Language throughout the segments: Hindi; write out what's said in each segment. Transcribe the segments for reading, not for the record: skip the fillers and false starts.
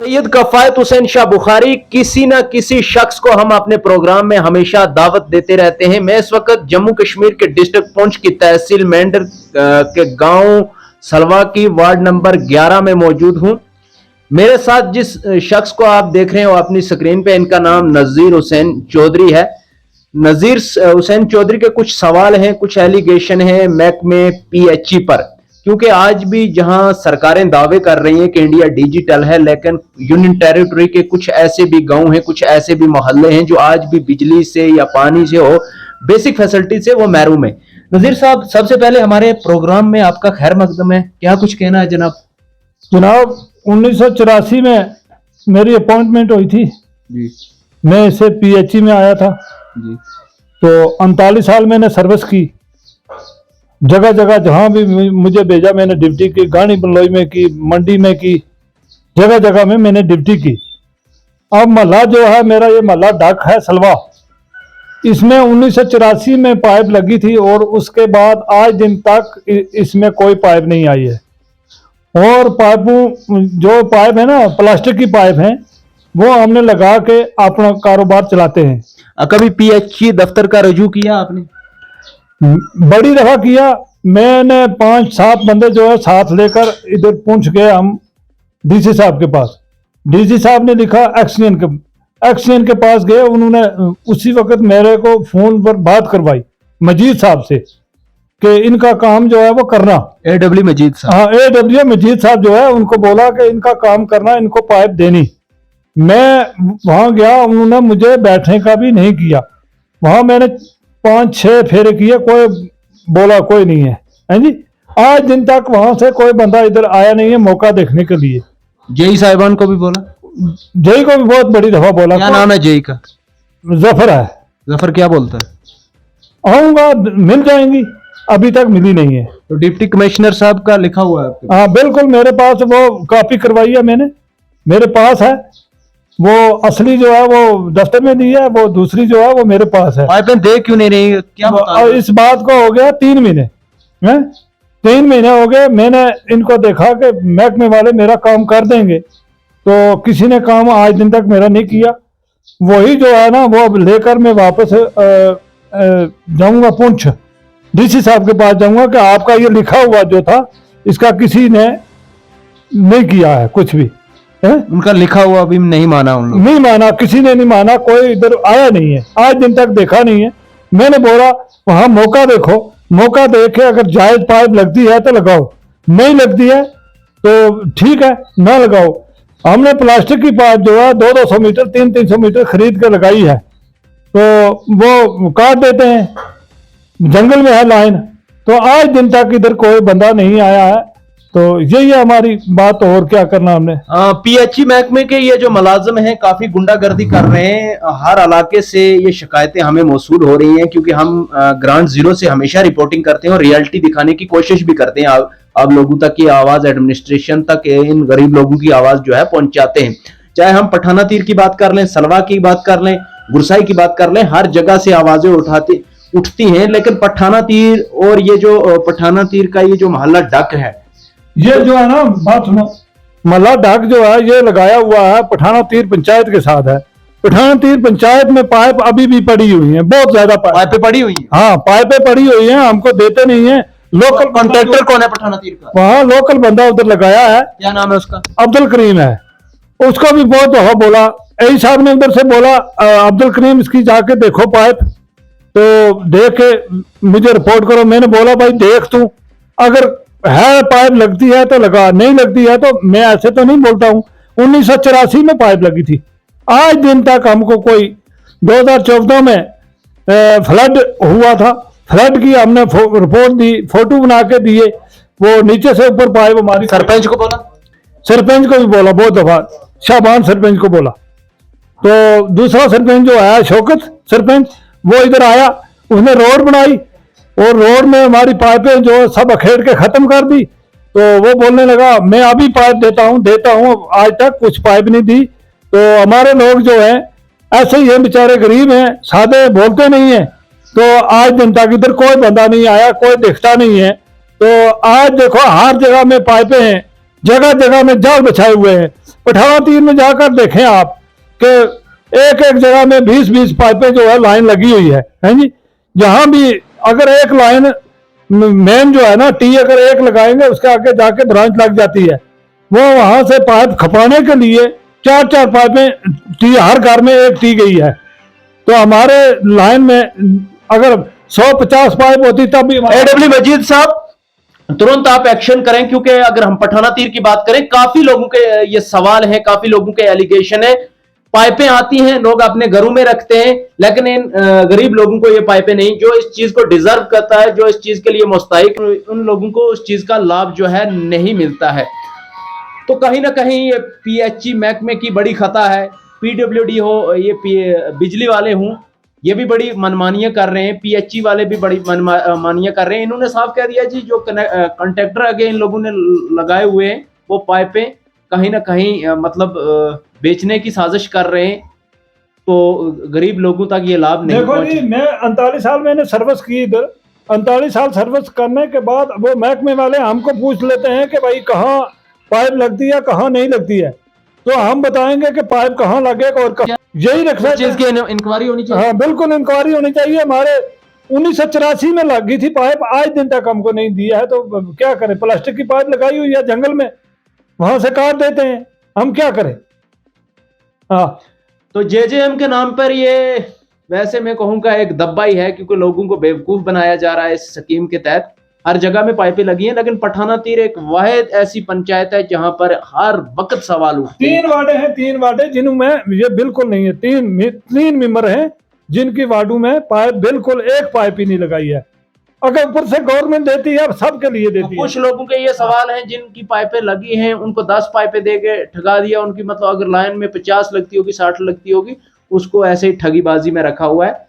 सैयद कफायत हुसैन शाह बुखारी किसी न किसी शख्स को हम अपने प्रोग्राम में हमेशा दावत देते रहते हैं। मैं इस वक्त जम्मू कश्मीर के डिस्ट्रिक्ट पुंछ की तहसील मेंढर के गांव सलवा की वार्ड नंबर 11 में मौजूद हूं। मेरे साथ जिस शख्स को आप देख रहे हैं वो अपनी स्क्रीन पे, इनका नाम नजीर हुसैन चौधरी है। नजीर हुसैन चौधरी के कुछ सवाल हैं, कुछ एलिगेशन हैं महकमे पीएचई पर, क्योंकि आज भी जहां सरकारें दावे कर रही हैं कि इंडिया डिजिटल है, लेकिन यूनियन टेरिटरी के कुछ ऐसे भी गांव हैं, कुछ ऐसे भी मोहल्ले हैं जो आज भी बिजली से या पानी से हो, बेसिक फैसिलिटी से वो महरूम है। नजीर साहब, सबसे पहले हमारे प्रोग्राम में आपका खैर मकदम है, क्या कुछ कहना है जनाब? जनाब 1984 में मेरी अपॉइंटमेंट हुई थी जी मैं इसे पीएचई में आया था जी। तो 39 साल मैंने सर्विस की। जगह जगह जहां भी मुझे भेजा मैंने ड्यूटी की, गानी बंगलोई में की, मंडी में की, जगह जगह में मैंने ड्यूटी की। अब महल्ला जो है मेरा, ये महल्ला ढक है सलवा। इसमें 1984 में पाइप लगी थी और उसके बाद आज दिन तक इसमें कोई पाइप नहीं आई है। और पाइपों जो पाइप है ना, प्लास्टिक की पाइप है, वो हमने लगा के अपना कारोबार चलाते हैं। कभी पीएचई दफ्तर का रजू किया आपने? बड़ी दफा किया। मैंने 5-7 बंदे जो है साथ लेकर इधर पुंछ गए हम डीसी साहब के पास। डीसी साहब ने लिखा एक्सचेंज के पास गए। उन्होंने उसी वक्त मेरे को फोन पर बात करवाई मजीद साहब से कि इनका काम जो है वो करना। एडब्ल्यू मजीद साहब? हाँ, एडब्ल्यू मजीद साहब जो है उनको बोला कि इनका काम करना, इनको पाइप देनी। मैं वहां गया, उन्होंने मुझे बैठने का भी नहीं किया। वहां मैंने 5-6 फेरे किए, कोई बोला कोई नहीं है जी। आज दिन तक वहां से कोई बंदा इधर आया नहीं है मौका देखने के लिए। जेई साहिबान को भी बोला? जेई को भी बहुत बड़ी दफा बोला। क्या नाम है जेई का? जफर है। जफर क्या बोलता है? आऊंगा, मिल जाएंगी, अभी तक मिली नहीं है। तो डिप्टी कमिश्नर साहब का लिखा हुआ है आपके? हाँ बिल्कुल, मेरे पास वो कॉपी करवाई है मैंने, मेरे पास है। वो असली जो है वो दफ्तर में दी है, वो दूसरी जो है वो मेरे पास है। पाइपें दे क्यों नहीं रही, क्या और इस बात को हो गया 3 महीने हैं, 3 महीने हो गए। मैंने इनको देखा कि महकमे वाले मेरा काम कर देंगे, तो किसी ने काम आज दिन तक मेरा नहीं किया। वही जो है ना, वो अब लेकर मैं वापस जाऊंगा पुंछ, डीसी साहब के पास जाऊंगा कि आपका ये लिखा हुआ जो था इसका किसी ने नहीं किया है कुछ भी है? उनका लिखा हुआ अभी नहीं माना, उन लोग नहीं माना, किसी ने नहीं माना, कोई इधर आया नहीं है, आज दिन तक देखा नहीं है। मैंने बोला वहां मौका देखो, मौका देखे अगर जायज पाइप लगती है तो लगाओ, नहीं लगती है तो ठीक है ना लगाओ। हमने प्लास्टिक की पाइप जो है 200-200 मीटर 300-300 मीटर खरीद कर लगाई है, तो वो काट देते हैं, जंगल में है लाइन। तो आज दिन तक इधर कोई बंदा नहीं आया है। तो यही है हमारी बात, और क्या करना हमने। पीएचई महकमे के ये जो मुलाजिम हैं काफी गुंडागर्दी कर रहे हैं। हर इलाके से ये शिकायतें हमें मौसूल हो रही हैं, क्योंकि हम ग्राउंड जीरो से हमेशा रिपोर्टिंग करते हैं और रियलिटी दिखाने की कोशिश भी करते हैं। आप लोगों तक ये आवाज, एडमिनिस्ट्रेशन तक इन गरीब लोगों की आवाज जो है पहुंचाते हैं। चाहे हम पठाना तीर की बात कर लें, सलवा की बात कर लें, गुरसाई की बात कर लें, हर जगह से आवाजें उठती हैं। लेकिन पठाना तीर और ये जो पठाना तीर का ये जो मोहल्ला डक है, ये जो है ना, बात सुनो, मल्ला ढाक जो है ये लगाया हुआ है पठाना तीर पंचायत के साथ है। पठाना तीर पंचायत में पाइप अभी भी पड़ी हुई है, बहुत ज्यादा पाइपें पड़ी हुई हैं। हाँ, पाइपें पड़ी हुई हैं, हमको देते नहीं है। लोकल कॉन्ट्रैक्टर कौन है पठाना तीर का? वहाँ लोकल बंदा उधर लगाया है। क्या नाम है उसका? अब्दुल करीम है। उसको भी बहुत दफा बोला, एई साहब ने उधर से बोला अब्दुल करीम इसकी जाके देखो पाइप, तो देख के मुझे रिपोर्ट करो। मैंने बोला भाई देख तू, अगर है पाइप लगती है तो लगा, नहीं लगती है तो मैं ऐसे तो नहीं बोलता हूँ। 1984 में पाइप लगी थी, आज दिन तक हमको कोई 2014 में फ्लड हुआ था, फ्लड की हमने रिपोर्ट दी, फोटो बना के दिए, वो नीचे से ऊपर पाइप हमारी। सरपंच को बोला? सरपंच को भी बोला बहुत दफा, शाहबान सरपंच को बोला। तो दूसरा सरपंच जो है शौकत सरपंच, वो इधर आया, उसने रोड बनाई और रोड में हमारी पाइपें जो सब अखेड़ के खत्म कर दी। तो वो बोलने लगा मैं अभी पाइप देता हूँ, आज तक कुछ पाइप नहीं दी। तो हमारे लोग जो हैं ऐसे ही हैं, बेचारे गरीब हैं, सादे, बोलते नहीं है। तो आज दिन तक इधर कोई बंदा नहीं आया, कोई दिखता नहीं है। तो आज देखो हर जगह में पाइपें हैं, जगह जगह में जाल बिछाए हुए हैं। पठावा तीर में जाकर देखें आप कि एक एक जगह में 20-20 पाइपें जो है लाइन लगी हुई है जी। जहां भी अगर एक लाइन मेन जो है ना टी अगर एक लगाएंगे उसके आगे जाके ब्रांच लग जाती है, वो वहां से पाइप खपाने के लिए 4-4 पाइपें टी हर घर में एक टी गई है। तो हमारे लाइन में अगर 150 पाइप होती तब भी एडब्ल्यू मजीद साहब तुरंत आप एक्शन करें, क्योंकि अगर हम पठाना तीर की बात करें, काफी लोगों के ये सवाल है, काफी लोगों के एलिगेशन है। पाइपें आती हैं, लोग अपने घरों में रखते हैं, लेकिन इन गरीब लोगों को ये पाइपें नहीं, जो इस चीज को डिजर्व करता है, जो इस चीज के लिए मुस्तहिक, उन लोगों को उस चीज का लाभ जो है नहीं मिलता है। तो कहीं ना कहीं ये पीएचई महकमे की बड़ी खता है। पीडब्ल्यूडी हो, ये बिजली वाले हों, ये भी बड़ी मनमानियां कर रहे हैं, पीएचई वाले भी बड़ी मनमानियां कर रहे हैं। इन्होंने साफ कह दिया जी, जो कॉन्ट्रैक्टर आगे इन लोगों ने लगाए हुए हैं वो पाइपें कहीं ना कहीं मतलब बेचने की साजिश कर रहे हैं, तो गरीब लोगों तक ये लाभ नहीं देखो जी, मैं 39 साल मैंने सर्विस की इधर। 39 साल सर्विस करने के बाद वो महकमे वाले हमको पूछ लेते हैं कि भाई कहाँ पाइप लगती है कहाँ नहीं लगती है, तो हम बताएंगे कि पाइप कहाँ लगेगा और कहाँ। यही रखना चीज की इंक्वायरी होनी चाहिए। हाँ बिल्कुल इंक्वायरी होनी चाहिए। हमारे 1984 में लगी थी पाइप, आज दिन तक हमको नहीं दिया है, तो क्या करें? प्लास्टिक की पाइप लगाई हुई है जंगल में, वहां से काट देते हैं, हम क्या करें? हाँ, तो जेजेएम के नाम पर ये वैसे मैं कहूँगा एक दब्बाई है, क्योंकि लोगों को बेवकूफ बनाया जा रहा है इस स्कीम के तहत। हर जगह में पाइपें लगी हैं, लेकिन पठाना तीर एक वाहिद ऐसी पंचायत है जहां पर हर वक्त सवाल उठते हैं। 3 वार्डे हैं, 3 वार्डे जिनमें ये बिल्कुल नहीं है। 3 मेंबर हैं जिनकी वार्डों में पाइप बिल्कुल एक पाइप ही नहीं लगाई है। अगर ऊपर से गवर्नमेंट देती है, सबके लिए देती है। कुछ लोगों के ये सवाल हैं जिनकी पाइपें लगी हैं, उनको 10 पाइपें दे के ठगा दिया उनकी, मतलब अगर लाइन में 50 लगती होगी, 60 लगती होगी, उसको ऐसे ही ठगीबाजी में रखा हुआ है।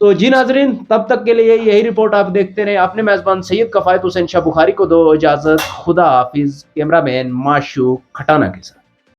तो जी नाजरीन, तब तक के लिए यही रिपोर्ट आप देखते रहे। अपने मेजबान सैयद कफायत हुसैन शाह बुखारी को दो इजाजत। खुदा हाफिज। कैमरामैन माशूक खटाना के साथ।